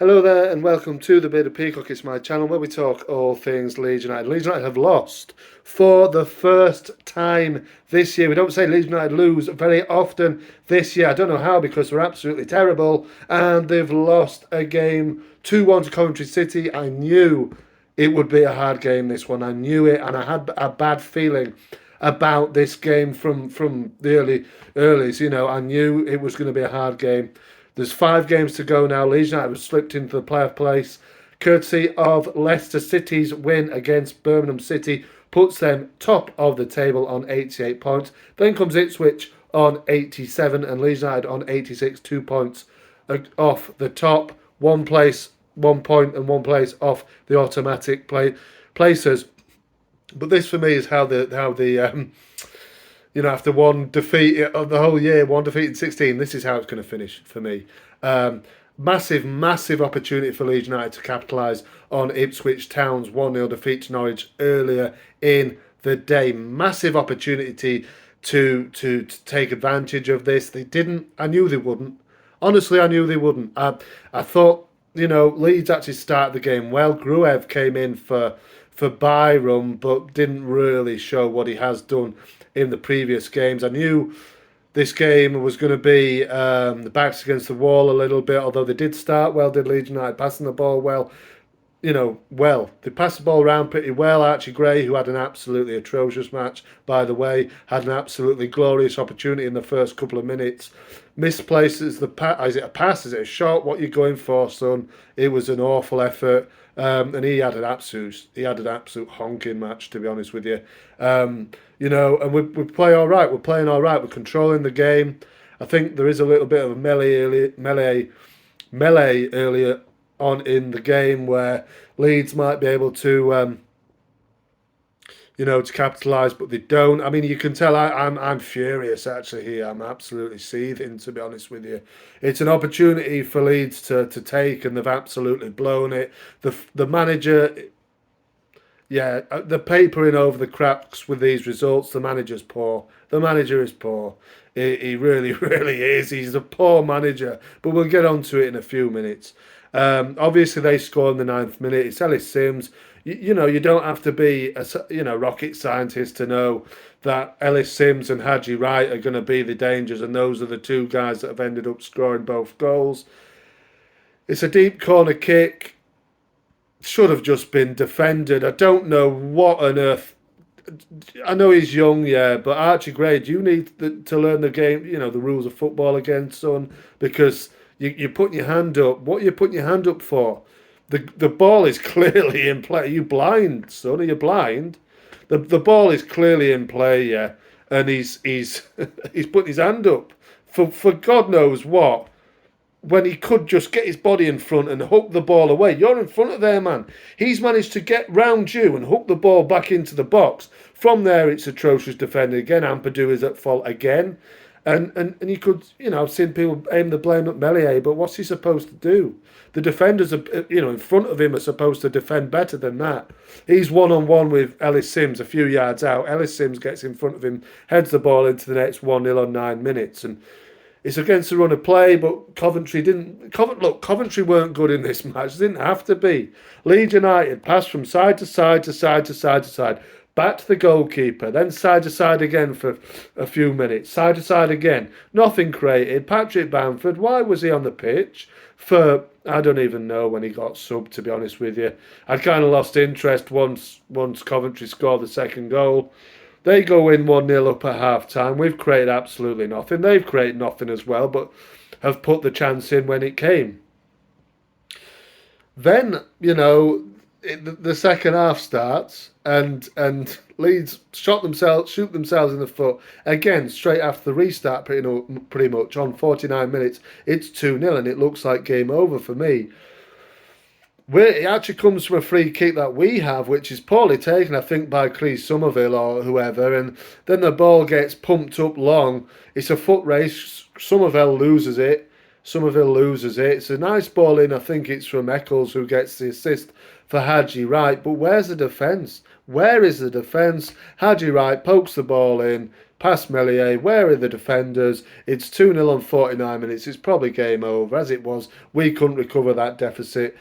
Hello there and welcome to the Bearded Peacock. It's my channel where we talk all things Leeds United. Leeds United have lost for the first time this year. We don't say Leeds United lose very often this year. I don't know how, because they're absolutely terrible and they've lost a game 2-1 to Coventry City. I knew it would be a hard game, this one. I knew it, and I had a bad feeling about this game from the earlies. I knew it was going to be a hard game. There's 5 games to go now. Leeds United have slipped into the playoff place, courtesy of Leicester City's win against Birmingham City, puts them top of the table on 88 points. Then comes Ipswich on 87 and Leeds United on 86, 2 points off the top. 1 point and 1 place off the automatic placers. But this for me is how the after one defeat of the whole year, one defeat in 16, this is how it's going to finish for me. Massive opportunity for Leeds United to capitalise on Ipswich Town's 1-0 defeat to Norwich earlier in the day. Massive opportunity to take advantage of this. They didn't. I knew they wouldn't. Honestly, I knew they wouldn't. I thought, Leeds actually started the game well. Gruev came in for Byram, but didn't really show what he has done in the previous games. I knew this game was going to be the backs against the wall a little bit, although they did start well, did Leeds United, passing the ball well. They passed the ball around pretty well. Archie Gray, who had an absolutely atrocious match, by the way, had an absolutely glorious opportunity in the first couple of minutes. Misplaces the pass. Is it a pass? Is it a shot? What are you going for, son? It was an awful effort. And he had an absolute honking match, to be honest with you. And we play all right. We're playing all right. We're controlling the game. I think there is a little bit of a melee earlier on in the game where Leeds might be able to to capitalise, but they don't. I mean, you can tell I'm furious actually here. I'm absolutely seething, to be honest with you. It's an opportunity for Leeds to take, and they've absolutely blown it. The manager, the papering over the cracks with these results. The manager's poor. The manager is poor. He really, really is. He's a poor manager, but we'll get onto it in a few minutes. Obviously, they score in the 9th minute. It's Ellis Sims. You don't have to be a rocket scientist to know that Ellis Sims and Haji Wright are going to be the dangers, and those are the 2 guys that have ended up scoring both goals. It's a deep corner kick. Should have just been defended. I don't know what on earth. I know he's young, yeah, but Archie Gray, do you need to learn the game, the rules of football again, son? Because you're putting your hand up. What are you putting your hand up for? The ball is clearly in play. Are you blind, son? Are you blind? The ball is clearly in play, yeah, and he's he's putting his hand up for God knows what, when he could just get his body in front and hook the ball away. You're in front of there, man. He's managed to get round you and hook the ball back into the box. From there, it's atrocious defending again. Ampadu is at fault again. And you could, I've seen people aim the blame at Meslier, but what's he supposed to do? The defenders, in front of him are supposed to defend better than that. He's one-on-one with Ellis Sims a few yards out. Ellis Sims gets in front of him, heads the ball into the next 1-0 on 9 minutes. And it's against the run of play, but Coventry weren't good in this match. They didn't have to be. Leeds United passed from side to side to side to side to side. Back to the goalkeeper, then side to side again for a few minutes. Side to side again. Nothing created. Patrick Bamford, why was he on the pitch? I don't even know when he got subbed, to be honest with you. I'd kind of lost interest once Coventry scored the second goal. They go in 1-0 up at half-time. We've created absolutely nothing. They've created nothing as well, but have put the chance in when it came. Then, the second half starts, and Leeds shoot themselves in the foot again straight after the restart. Pretty much on 49 minutes, it's 2-0, and it looks like game over for me. It actually comes from a free kick that we have, which is poorly taken, I think, by Chris Somerville or whoever, and then the ball gets pumped up long. It's a foot race. Somerville loses it. It's a nice ball in. I think it's from Eccles, who gets the assist for Haji Wright. But where's the defence? Where is the defence? Haji Wright pokes the ball in, past Melier. Where are the defenders? It's 2-0 on 49 minutes. It's probably game over. As it was, we couldn't recover that deficit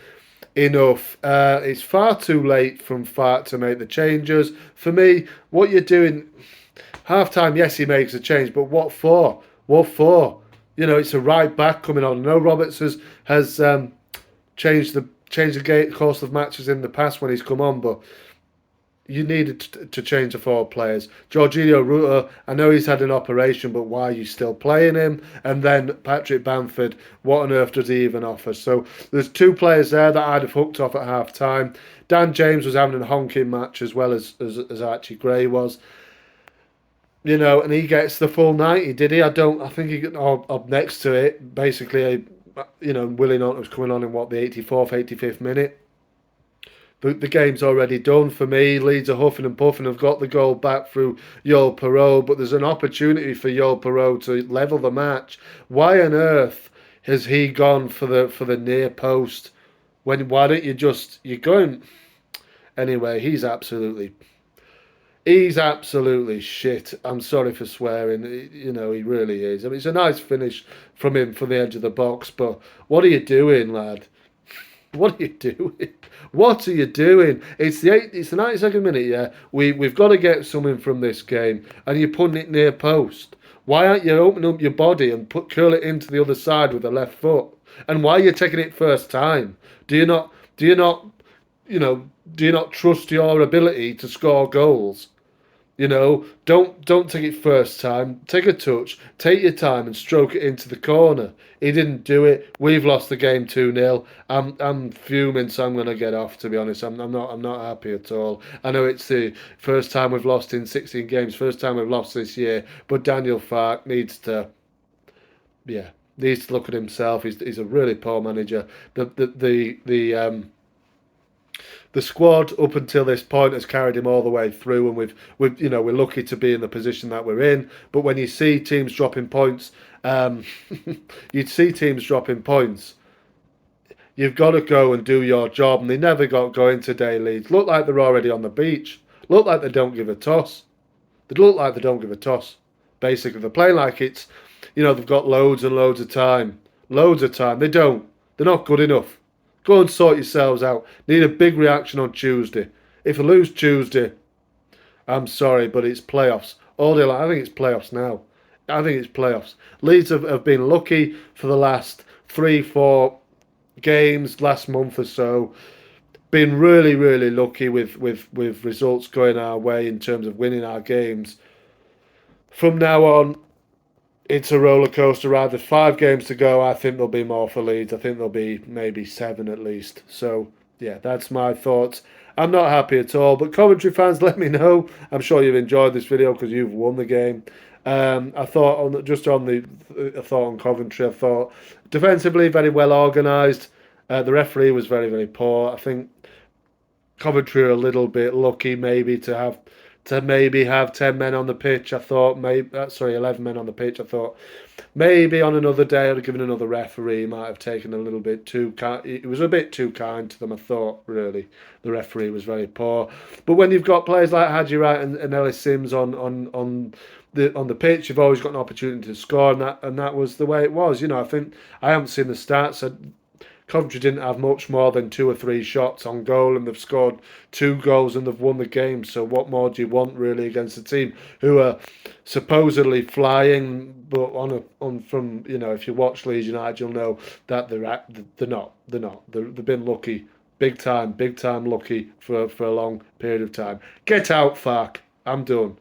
enough. It's far too late from Fart to make the changes. For me, what you're doing, half time, yes, he makes a change, but what for? What for? You know, it's a right back coming on. I know Roberts has changed the course of matches in the past when he's come on, but you needed to change the four players. Jorginho Rutter, I know he's had an operation, but why are you still playing him? And then Patrick Bamford, what on earth does he even offer? So there's two players there that I'd have hooked off at half time. Dan James was having a honking match as well as Archie Gray was. You know, and he gets the full 90, did he? I think he got up next to it. Basically, you know, Willie Naughton was coming on in what, the 84th, 85th minute. The game's already done for me. Leeds are huffing and puffing. Have got the goal back through Joel Perreault, but there's an opportunity for Joel Perreault to level the match. Why on earth has he gone for the near post? Why don't you just you're going anyway? He's absolutely shit. I'm sorry for swearing. You know, he really is. I mean, it's a nice finish from him for the edge of the box, but what are you doing, lad? What are you doing? What are you doing? It's the 92nd minute, yeah. We've got to get something from this game, and you're putting it near post. Why aren't you opening up your body and curl it into the other side with the left foot? And why are you taking it first time? Do you not trust your ability to score goals? You know, don't take it first time. Take a touch, take your time, and stroke it into the corner. He didn't do it. We've lost the game 2-0. I'm fuming, so I'm gonna get off. To be honest, I'm not happy at all. I know it's the first time we've lost in 16 games, first time we've lost this year. But Daniel Farke needs to look at himself. He's a really poor manager. The squad up until this point has carried him all the way through, and we're lucky to be in the position that we're in. But when you see teams dropping points, you'd see teams dropping points. You've got to go and do your job, and they never got going today. Leeds look like they're already on the beach. Look like they don't give a toss. They look like they don't give a toss. Basically, they're playing like they've got loads and loads of time. Loads of time. They don't. They're not good enough. Go and sort yourselves out. Need a big reaction on Tuesday. If you lose Tuesday, I'm sorry, but it's playoffs. All day long. I think it's playoffs now. I think it's playoffs. Leeds have been lucky for the last 3-4 games, last month or so. Been really, really lucky with results going our way in terms of winning our games. From now on, it's a roller coaster ride. There's 5 games to go. I think there'll be more for Leeds. I think there'll be maybe 7 at least. So, yeah, that's my thoughts. I'm not happy at all. But Coventry fans, let me know. I'm sure you've enjoyed this video because you've won the game. I thought on Coventry. I thought defensively very well organised. The referee was very, very poor. I think Coventry are a little bit lucky maybe to have 10 men on the pitch. I thought 11 men on the pitch. I thought maybe on another day I'd have given another referee. He might have taken a little bit too kind. It was a bit too kind to them. I thought really the referee was very poor. But when you've got players like Haji Wright and Ellis Sims on the pitch, you've always got an opportunity to score, and that was the way it was. You know, I think I haven't seen the stats. Coventry didn't have much more than 2 or 3 shots on goal, and they've scored 2 goals and they've won the game. So what more do you want really against a team who are supposedly flying, but if you watch Leeds United, you'll know that they're not. They've been lucky, big time lucky for a long period of time. Get out, Farke. I'm done.